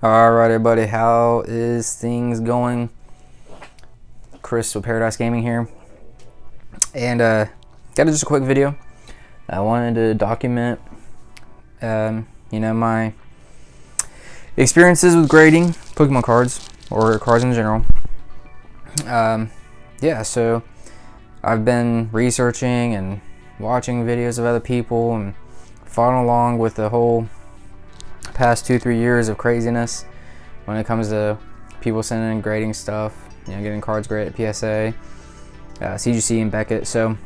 Alright everybody, how is things going? Chris with Paradise Gaming here. And got just a quick video. I wanted to document my experiences with grading Pokemon cards, or cards in general. Yeah, so I've been researching and watching videos of other people and following along with the whole past 2-3 years of craziness when it comes to people sending in grading stuff, getting cards graded at PSA, CGC, and Beckett. So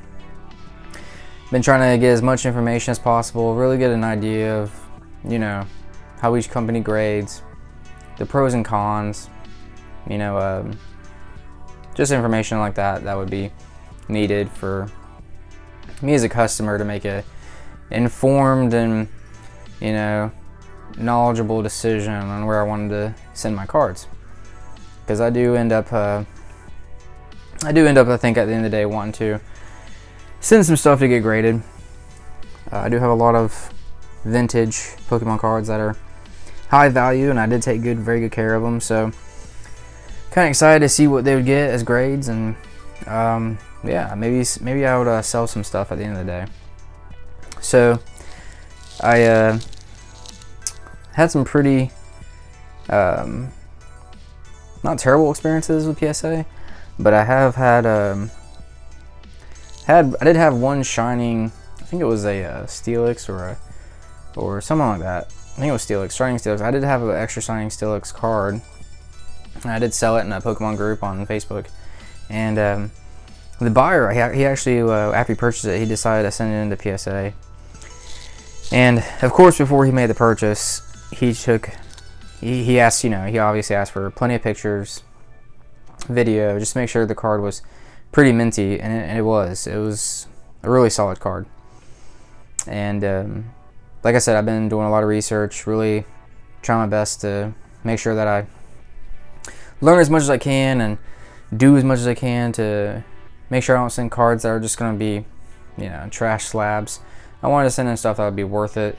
been trying to get as much information as possible, really get an idea of how each company grades, the pros and cons, just information like that would be needed for me as a customer to make a informed and knowledgeable decision on where I wanted to send my cards, because I do end up I think at the end of the day wanting to send some stuff to get graded. I do have a lot of vintage Pokemon cards that are high value, and I did take very good care of them, so kind of excited to see what they would get as grades. And yeah, maybe I would sell some stuff at the end of the day. So I had some pretty not terrible experiences with PSA, but I have had I did have one shining, I think it was a Steelix or something like that. I think it was Steelix, shining Steelix. I did have an extra shining Steelix card, and I did sell it in a Pokemon group on Facebook. And the buyer, he actually after he purchased it, he decided to send it into PSA. And of course, before he made the purchase, he asked, he obviously asked for plenty of pictures, video, just to make sure the card was pretty minty, and it was a really solid card. And like I said, I've been doing a lot of research, really trying my best to make sure that I learn as much as I can and do as much as I can to make sure I don't send cards that are just going to be, trash slabs. I wanted to send in stuff that would be worth it,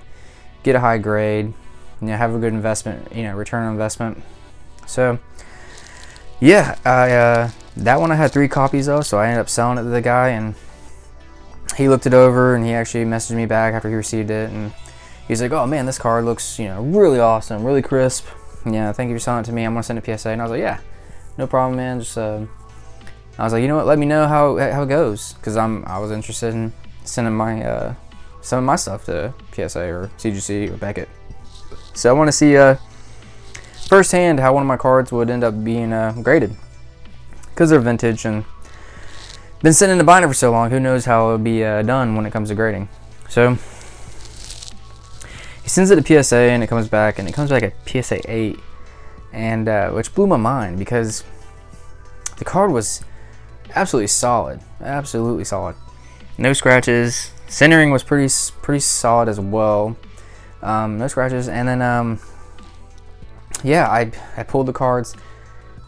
get a high grade, have a good investment, return on investment. So yeah, that one I had 3 copies of, so I ended up selling it to the guy, and he looked it over, and he actually messaged me back after he received it, and he's like, "Oh man, this card looks really awesome, really crisp. Thank you for selling it to me. I'm gonna send it to PSA." And I was like, "Yeah, no problem, man. Just I was like, you know what? Let me know how it goes, because I was interested in sending my some of my stuff to PSA or CGC or Beckett. So I want to see firsthand how one of my cards would end up being graded, because they're vintage and been sitting in the binder for so long. Who knows how it'll be done when it comes to grading." So he sends it to PSA, and it comes back at PSA 8, and which blew my mind, because the card was absolutely solid, no scratches. Centering was pretty solid as well, no scratches. And then yeah, I pulled the cards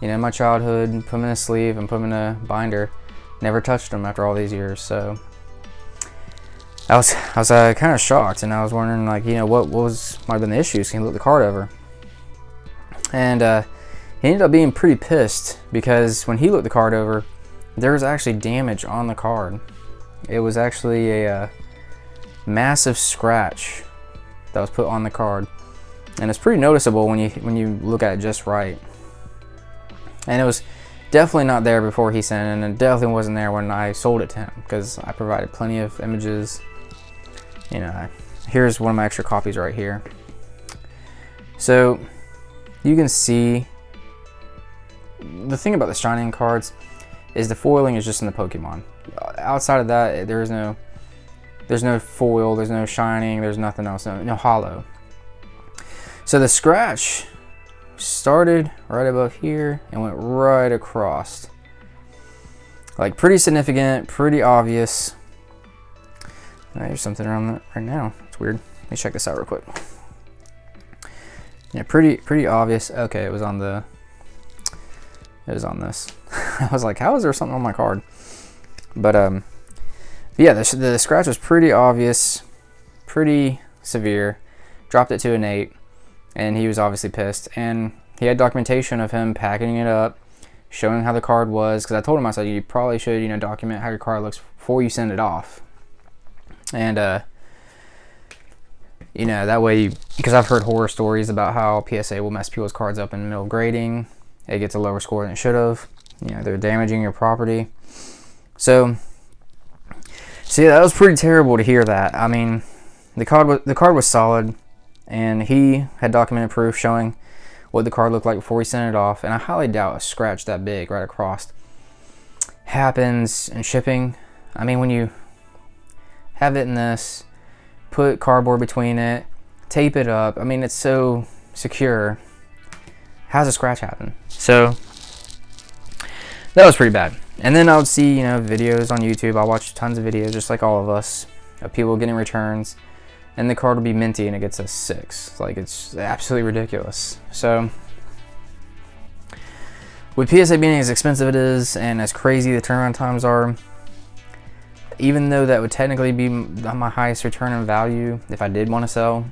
in my childhood, put them in a sleeve and put them in a binder, never touched them after all these years. So I was kind of shocked, and I was wondering, like, what might have been the issues. Can he look the card over? And he ended up being pretty pissed, because when he looked the card over, there was actually damage on the card. It was actually a massive scratch that was put on the card, and it's pretty noticeable when you look at it just right. And it was definitely not there before he sent it, and it definitely wasn't there when I sold it to him, because I provided plenty of images. Here's one of my extra copies right here. So you can see, the thing about the shining cards is the foiling is just in the Pokemon. Outside of that, there's no foil, there's no shining, there's nothing else, no hollow. So the scratch started right above here and went right across, like pretty significant, pretty obvious. There's something around that right now. It's weird. Let me check this out real quick. Yeah, pretty obvious. Okay, it was on this. I was like, how is there something on my card? But yeah, the scratch was pretty obvious, pretty severe. Dropped it to an 8. and he was obviously pissed. And he had documentation of him packing it up, showing how the card was, because I told him, I said, you probably should, you know, document how your card looks before you send it off. And you know, that way, because I've heard horror stories about how PSA will mess people's cards up in the middle of grading. It gets a lower score than it should have. You know, they're damaging your property. So yeah, that was pretty terrible to hear that. I mean, the card was solid, and he had documented proof showing what the card looked like before he sent it off. And I highly doubt a scratch that big right across happens in shipping. I mean, when you have it in this, put cardboard between it, tape it up, I mean, it's so secure. How does a scratch happen? So that was pretty bad. And then I would see, you know, videos on YouTube. I watched tons of videos, just like all of us, of people getting returns, and the card will be minty and it gets a 6. Like, it's absolutely ridiculous. So with PSA being as expensive it is and as crazy the turnaround times are, even though that would technically be my highest return on value if I did want to sell,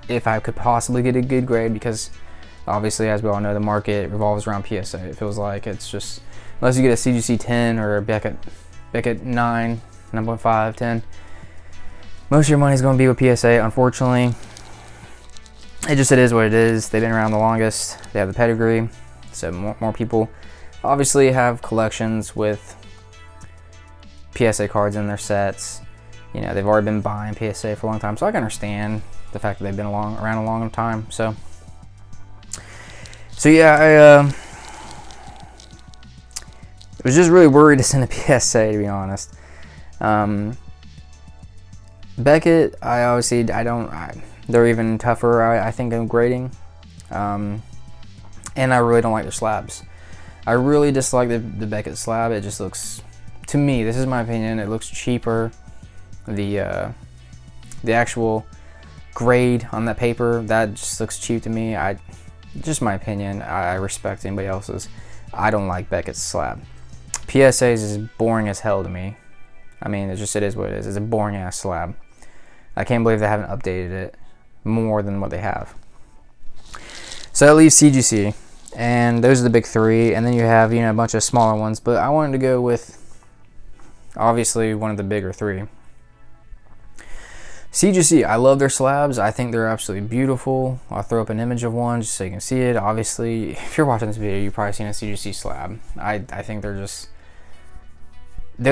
if I could possibly get a good grade, because obviously, as we all know, the market revolves around PSA. It feels like it's just, unless you get a CGC 10 or a Beckett 9, 9.5, 10, most of your money is going to be with PSA, unfortunately. It is what it is. They've been around the longest. They have the pedigree. So more people obviously have collections with PSA cards in their sets. You know, they've already been buying PSA for a long time. So I can understand the fact that they've been around a long time. So yeah, I was just really worried to send a PSA, to be honest. Beckett, they're even tougher, I think, in grading. And I really don't like their slabs. I really dislike the Beckett slab. It just looks, to me, this is my opinion, it looks cheaper. The actual grade on that paper, that just looks cheap to me. Just my opinion. I respect anybody else's. I don't like Beckett's slab. PSA's is boring as hell to me. I mean, it is what it is. It's a boring ass slab. I can't believe they haven't updated it more than what they have. So that leaves CGC, and those are the big three. And then you have, you know, a bunch of smaller ones. But I wanted to go with, obviously, one of the bigger three. CGC, I love their slabs. I think they're absolutely beautiful. I'll throw up an image of one just so you can see it. Obviously, if you're watching this video, you've probably seen a CGC slab. I think they're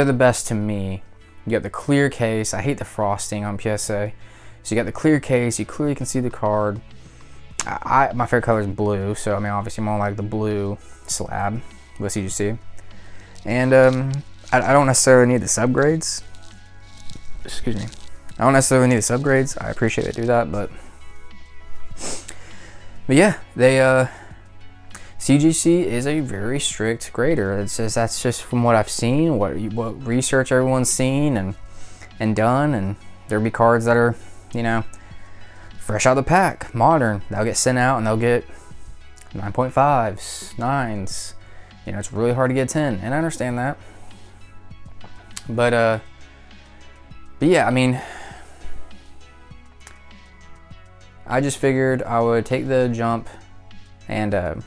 the best to me. You got the clear case. I hate the frosting on PSA. So you got the clear case. You clearly can see the card. My favorite color is blue. So, I mean, obviously, I'm more like the blue slab with CGC. And I don't necessarily need the subgrades. Excuse me. I don't necessarily need the subgrades. I appreciate they do that, but yeah, CGC is a very strict grader. That's just from what I've seen, what research everyone's seen and done, and there'll be cards that are, you know, fresh out of the pack, modern. They'll get sent out and they'll get 9.5s, 9s. You know, it's really hard to get 10, and I understand that. But yeah, I mean, I just figured I would take the jump and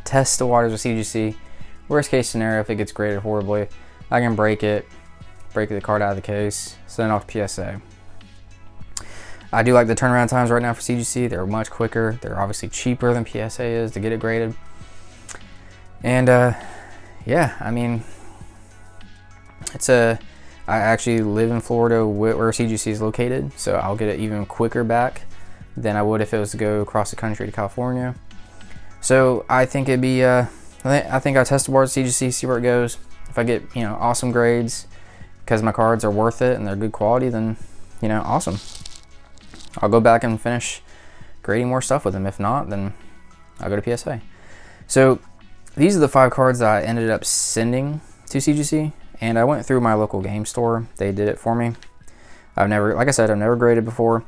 test the waters with CGC. Worst case scenario, if it gets graded horribly, I can break the card out of the case, send it off to PSA. I do like the turnaround times right now for CGC. They're much quicker. They're obviously cheaper than PSA is to get it graded. And yeah, I mean, I actually live in Florida where CGC is located, so I'll get it even quicker back than I would if it was to go across the country to California. So I think it'd be, I think I'll test the board with CGC, see where it goes. If I get, you know, awesome grades because my cards are worth it and they're good quality, then, you know, awesome. I'll go back and finish grading more stuff with them. If not, then I'll go to PSA. So these are the 5 cards that I ended up sending to CGC. And I went through my local game store. They did it for me. Like I said, I've never graded before.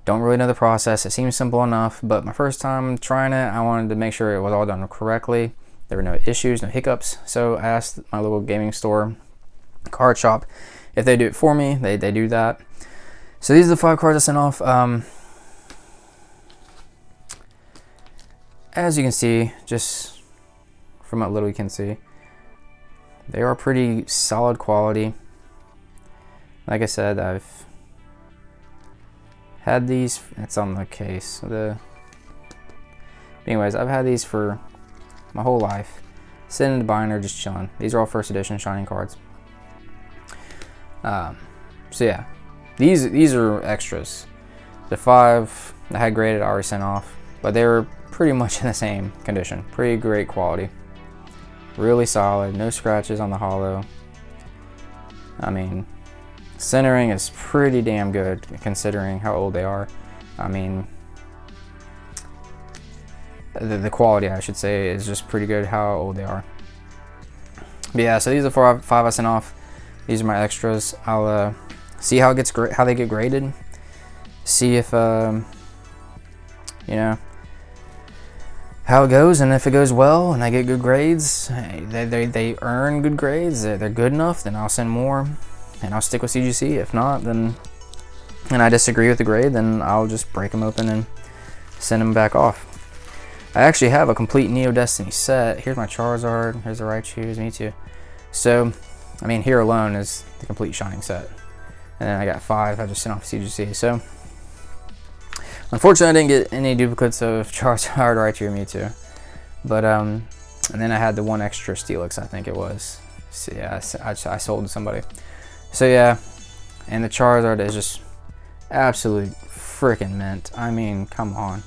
Don't really know the process. It seems simple enough, but my first time trying it, I wanted to make sure it was all done correctly. There were no issues, no hiccups. So I asked my local gaming store, card shop, if they do it for me. They do that. So these are the 5 cards I sent off. as you can see, just from what little you can see, they are pretty solid quality. Like I said, I've had these, it's on the case. Anyways, I've had these for my whole life. Sitting in the binder, just chilling. These are all first edition Shining cards. So yeah, these are extras. The 5 I had graded, I already sent off, but they were pretty much in the same condition. Pretty great quality. Really solid, no scratches on the hollow. I mean, centering is pretty damn good considering how old they are. I mean, the quality, I should say, is just pretty good how old they are. But yeah, so these are the 5 I sent off. These are my extras. I'll see how they get graded. See if you know, how it goes, and if it goes well and I get good grades, they earn good grades, they're good enough, then I'll send more and I'll stick with CGC. If not, then, and I disagree with the grade, then I'll just break them open and send them back off. I actually have a complete Neo Destiny set. Here's my Charizard, here's the Raichu, Mewtwo. So, I mean, here alone is the complete Shining set. And then I got 5 I just sent off CGC. So, unfortunately, I didn't get any duplicates of Charizard, Raichu, or Mewtwo. But, and then I had the 1 extra Steelix, I think it was. So, yeah, I sold to somebody. So, yeah, and the Charizard is just absolutely freaking mint. I mean, come on.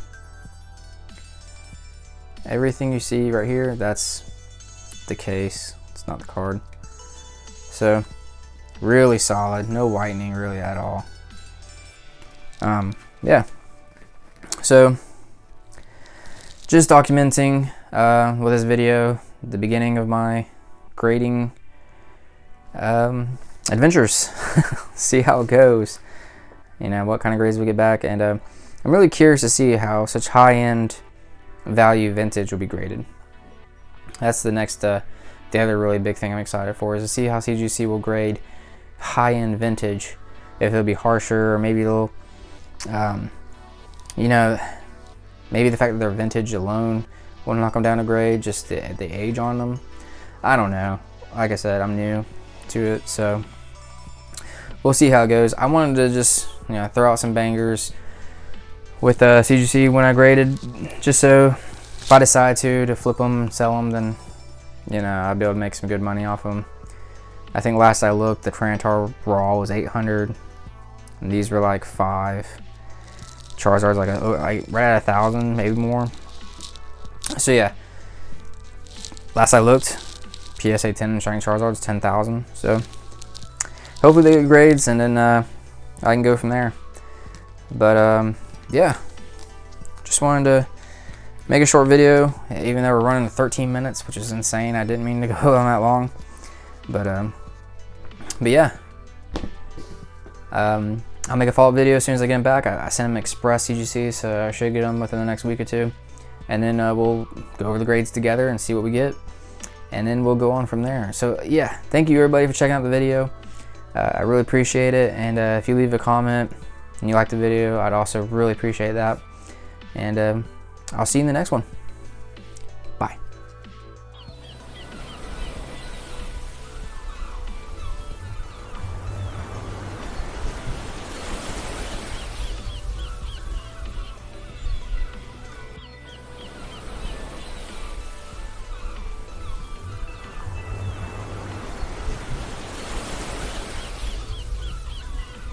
Everything you see right here, that's the case. It's not the card. So, really solid. No whitening really at all. Yeah. So, just documenting with this video the beginning of my grading adventures. See how it goes. You know, what kind of grades we get back. And I'm really curious to see how such high-end value vintage will be graded. That's the next, the other really big thing I'm excited for, is to see how CGC will grade high-end vintage. If it'll be harsher, or maybe it'll, you know, maybe the fact that they're vintage alone will knock them down a grade, just the age on them. I don't know. Like I said, I'm new to it, so we'll see how it goes. I wanted to just, you know, throw out some bangers with CGC when I graded, just so if I decide to flip them, sell them, then, you know, I'll be able to make some good money off them. I think last I looked, the Tyranitar Raw was 800, and these were like 5. Charizard's like right at 1,000, maybe more. So yeah, last I looked, PSA 10 Shining Charizard's 10,000. So hopefully they get grades, and then I can go from there. But yeah, just wanted to make a short video, even though we're running 13 minutes, which is insane. I didn't mean to go on that long, but yeah, I'll make a follow-up video as soon as I get them back. I sent them express CGC, so I should get them within the next week or 2, and then we'll go over the grades together and see what we get, and then we'll go on from there. So yeah, thank you everybody for checking out the video. I really appreciate it, and if you leave a comment and you like the video, I'd also really appreciate that. And I'll see you in the next one.